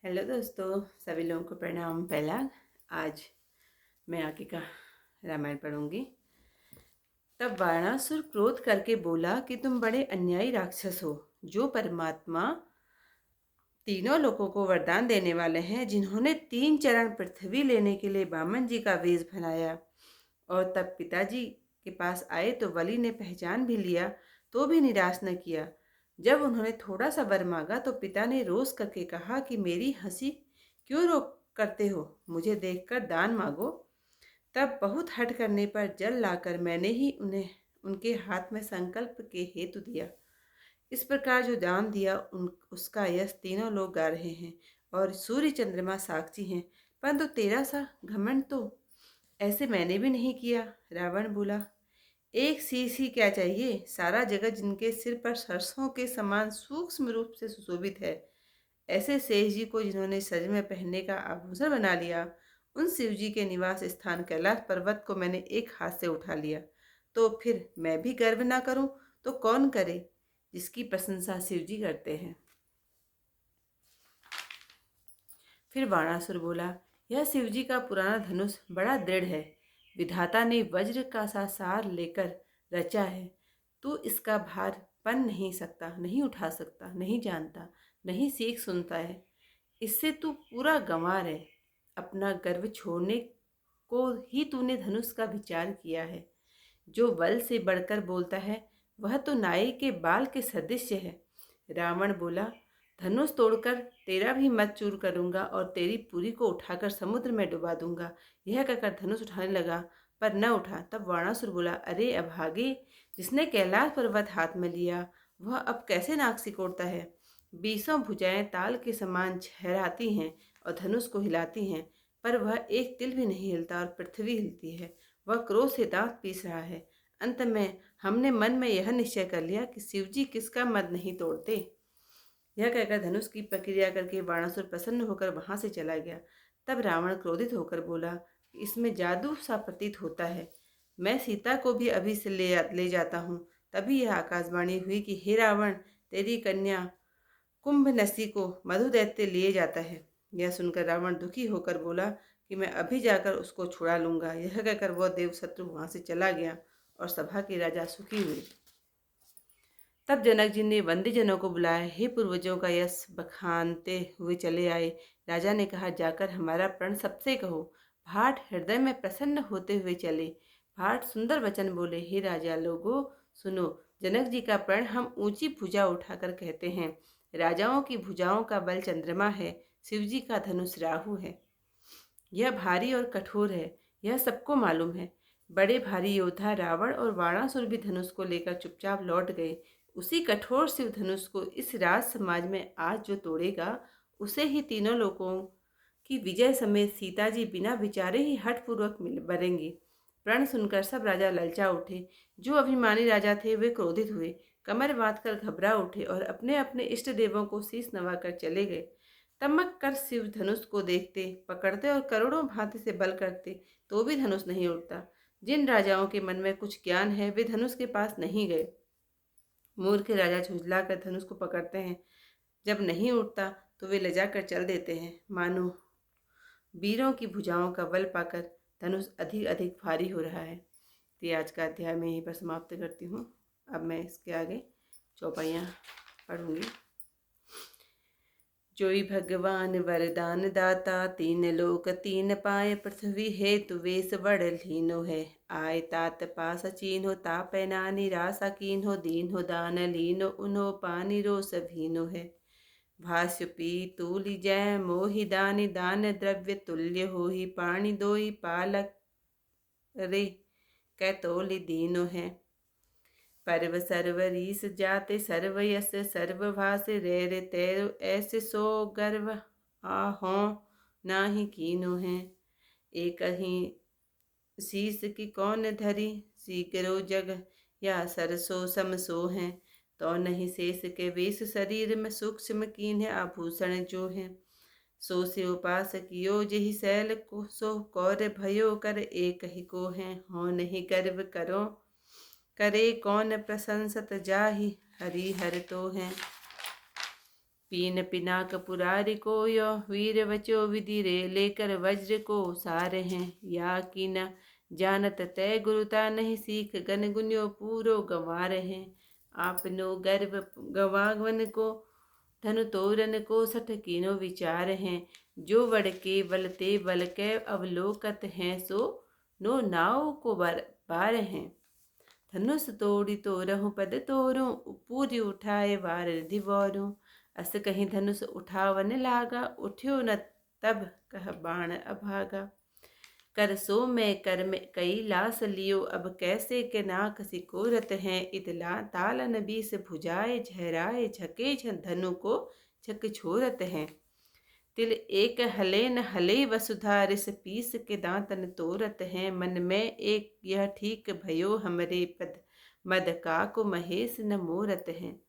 Hello दोस्तों, सभी लोगों को प्रणाम। पहला आज मैं आगे का रामायण पढ़ूंगी। तब बाणासुर क्रोध करके बोला कि तुम बड़े अन्यायी राक्षस हो, जो परमात्मा तीनों लोगों को वरदान देने वाले हैं, जिन्होंने 3 चरण पृथ्वी लेने के लिए वामन जी का वेश बनाया। और तब पिताजी के पास आए तो बलि ने पहचान भी लिया, तो भी निराश न किया। जब उन्होंने थोड़ा सा वर मांगा तो पिता ने रोष करके कहा कि मेरी हंसी क्यों रोक करते हो, मुझे देखकर दान मांगो। तब बहुत हठ करने पर जल लाकर मैंने ही उन्हें उनके हाथ में संकल्प के हेतु दिया। इस प्रकार जो दान दिया उसका यश तीनों लोग गा रहे हैं और सूर्य चंद्रमा साक्षी हैं। परंतु तेरा सा घमंड तो ऐसे मैंने भी नहीं किया। रावण बोला, एक शीश ही क्या चाहिए, सारा जगत जिनके सिर पर सरसों के समान सूक्ष्म रूप से सुशोभित है, ऐसे शेष जी को जिन्होंने सज में पहनने का आभूषण बना लिया, उन शिव जी के निवास स्थान कैलाश पर्वत को मैंने एक हाथ से उठा लिया। तो फिर मैं भी गर्व ना करूं तो कौन करे, जिसकी प्रशंसा शिव जी करते हैं। फिर बाणासुर बोला, यह शिव जी का पुराना धनुष बड़ा दृढ़ है, विधाता ने वज्र का सा सार लेकर रचा है। तू इसका भार पन नहीं सकता, नहीं उठा सकता, नहीं जानता, नहीं सीख सुनता है। इससे तू पूरा गंवार है। अपना गर्व छोड़ने को ही तूने धनुष का विचार किया है। जो बल से बढ़कर बोलता है, वह तो नाई के बाल के सदृश है। रावण बोला, धनुष तोड़कर तेरा भी मत चूर करूंगा और तेरी पूरी को उठाकर समुद्र में डुबा दूंगा। यह कहकर धनुष उठाने लगा, पर न उठा। तब बाणासुर बोला, अरे अभागे, जिसने कैलाश पर्वत हाथ में लिया, वह अब कैसे नाक सिकोड़ता है। 20 भुजाएं ताल के समान छहराती हैं और धनुष को हिलाती हैं, पर वह एक तिल भी नहीं हिलता और पृथ्वी हिलती है। वह क्रोध से दांत पीस रहा है। अंत में हमने मन में यह निश्चय कर लिया कि शिवजी किसका मत नहीं तोड़ते। यह कहकर धनुष की प्रक्रिया करके बाणासुर प्रसन्न होकर वहां से चला गया। तब रावण क्रोधित होकर बोला, इसमें जादू सा प्रतीत होता है, मैं सीता को भी अभी से ले जाता हूँ। तभी यह आकाशवाणी हुई कि हे रावण, तेरी कन्या कुंभनसी को मधु दैत्य लिए जाता है। यह सुनकर रावण दुखी होकर बोला कि मैं अभी जाकर उसको छुड़ा लूंगा। यह कहकर वह देवशत्रु वहां से चला गया और सभा के राजा सुखी हुए। तब जनक जी ने वंद्यजनों को बुलाया। हे पूर्वजों का यश बखानते हुए चले आए। राजा ने कहा, जाकर हमारा प्रण सबसे कहो। भाट हृदय में प्रसन्न होते हुए चले। भाट सुंदर वचन बोले, हे राजा लोगो सुनो, जनक जी का प्रण हम ऊंची भुजा उठाकर कहते हैं। राजाओं की भुजाओं का बल चंद्रमा है, शिव जी का धनुष राहु है। यह भारी और कठोर है, यह सबको मालूम है। बड़े भारी योद्धा रावण और बाणासुर भी धनुष को लेकर चुपचाप लौट गए। उसी कठोर शिव धनुष को इस राज समाज में आज जो तोड़ेगा, उसे ही तीनों लोगों की विजय समेत सीता जी बिना विचारे ही हठपूर्वक मिल बरेंगे। प्रण सुनकर सब राजा ललचा उठे। जो अभिमानी राजा थे वे क्रोधित हुए, कमर बांधकर घबरा उठे और अपने अपने इष्ट देवों को शीश नवाकर चले गए। तमक कर शिव धनुष को देखते, पकड़ते और करोड़ों भांति से बल करते, तो भी धनुष नहीं उड़ता। जिन राजाओं के मन में कुछ ज्ञान है, वे धनुष के पास नहीं गए। मूर्ख राजा झुंझला कर धनुष को पकड़ते हैं, जब नहीं उठता तो वे लजा कर चल देते हैं। मानो वीरों की भुजाओं का बल पाकर धनुष अधिक अधिक भारी हो रहा है। तो ये आज का अध्याय मैं यहीं पर समाप्त करती हूँ। अब मैं इसके आगे चौपाइयाँ पढ़ूंगी। जोई भगवान वरदान दाता, तीन लोक तीन पाए, पृथ्वी हेतु वेश बड़ लीनो है। आय तात पास चीन्हो, तापै नानी रासा कीन्हो, दीन्हो दान लीनो, उन्हो पानी रोस भीनो है। भाष्य पी तूली जय मोहि दानी, दान द्रव्य तुल्य होहि, पाणी दोई पालक रे कै तोलि दीनो है। पर्व सर्वरीस जाते, सर्व यस सर्वभास, रैर तैर ऐसे सो गर्व आहो नाही कीनो है। एक ही शीस की कौन धरी, सीकरो जग या सरसो समसो है। तो नहीं शेष के वेश, शरीर में सूक्ष्म कीन्ह आभूषण जो है। सो से उपास कियो जेहि शैल को, सो कौर भयो कर एक ही को है। हो नहीं गर्व करो, करे कौन प्रशंसत जाहि, हरि हर तो है। पीन पिनाक पुरारी को यो वीर वचो विधि रे लेकर वज्र को सारे हैं। या की न जानत तय गुरुता नहीं सीख गन गुन्यो पूरो गंवार हैं। आपनो गर्व गवावन को धनु तोरन को सठ कीनो विचार हैं। जो वड़ के बल ते बल के अवलोकत हैं सो नो नाव को बार हैं। धनुष तोड़ी तोरहु पद तोरूं पूरी उठाए वार रिधि बोरूं। अस कहीं धनुष उठावन लागा उठ्यो न तब कह बाण अभागा। कर सो मैं कर में कई लास लियो अब कैसे के नाक सिकोरत हैं। इतला तालन बीस भुजाए झहराए झके धनु को झक छोरत हैं। तिल एक हले न हले वसुधा रिस पीस के दांतन तोरत हैं। मन में एक यह ठीक भयो हमरे पद मद काकु महेश न मोरत हैं।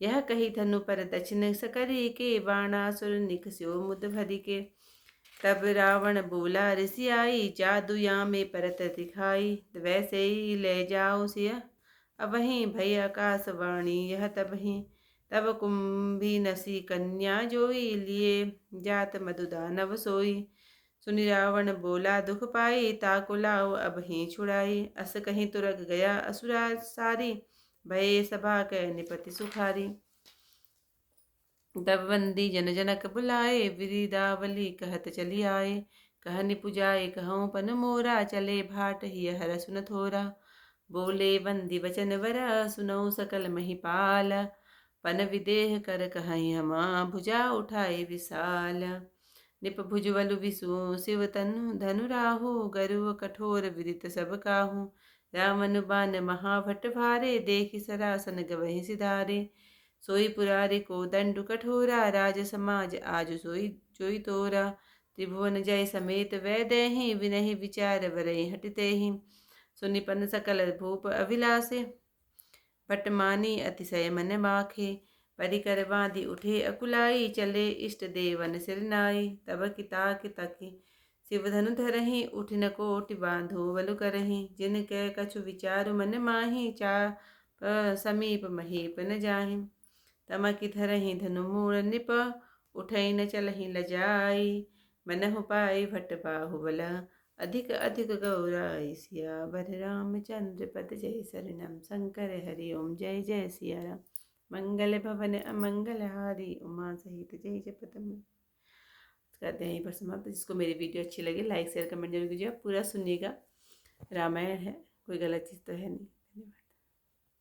यह कही धनु पर दक्षिण सकरी के बाणासुर निकस्यो मुद भरी के। तब रावण बोला ऋषि आई जादू या में परत दिखाई। वैसे ही ले जाओ सिया अब वहीं भय आकाशवाणी यह तब ही। तब कुंभी नसी कन्या जोई लिए जात मधुदानव सोई। सुनि रावण बोला दुख पाई ताको लाओ अब ही छुड़ाई। अस कहीं तुरग गया असुरा सारी भय सभा के निपति सुखारी। तब बंदी जन जनक बुलाए विदिदावली कहत चली आए। कहनि पुजाए कहूँ पन मोरा चले भाट ही हर सुन थोरा। बोले बंदी वचन वरा सुनऊ सकल महिपाल। पन विदेह कर कहीं हमा भुजा उठाए विशाल। निप भुजवलु विसु शिव तनु धनु राहु गरुव कठोर विदित सब काहू। रामनु बान महाभट भारे देखि सरासन गवहि सिधारे। सोई पुरारी को दंडु कठोरा राज समाज आज सोई जोई तोरा। त्रिभुवन जय समेत वै देहि विनहि विचार वरहि हटते ही। सुनिपन सकल भूप अभिलाषे भट मानी अतिशय मन माखे। परिकर बांधि उठे अकुलाई चले इष्ट देवन सिर नाई। तब किता तकी शिव धनु धरहि उठ न कोटि बांधो बलु करहि। जिन कै कछु विचारु मन माहि चाप समीप महीप न जाहि। तमकि धरहि धनु मूल निप उठै न चलहि लजाई। मनहु पाई भट बाहुबल अधिक अधिक गौराई। सियावर रामचंद्र पद जय शरणम शंकर हरि ओम जय जय सिया राम। मंगल भवन अमंगल हारी उमा सहित जय जपत। करते हैं यहीं पर समाप्त। जिसको मेरी वीडियो अच्छी लगे लाइक शेयर कमेंट जरूर कीजिएगा। पूरा सुनिएगा। रामायण है, कोई गलत चीज़ तो है नहीं।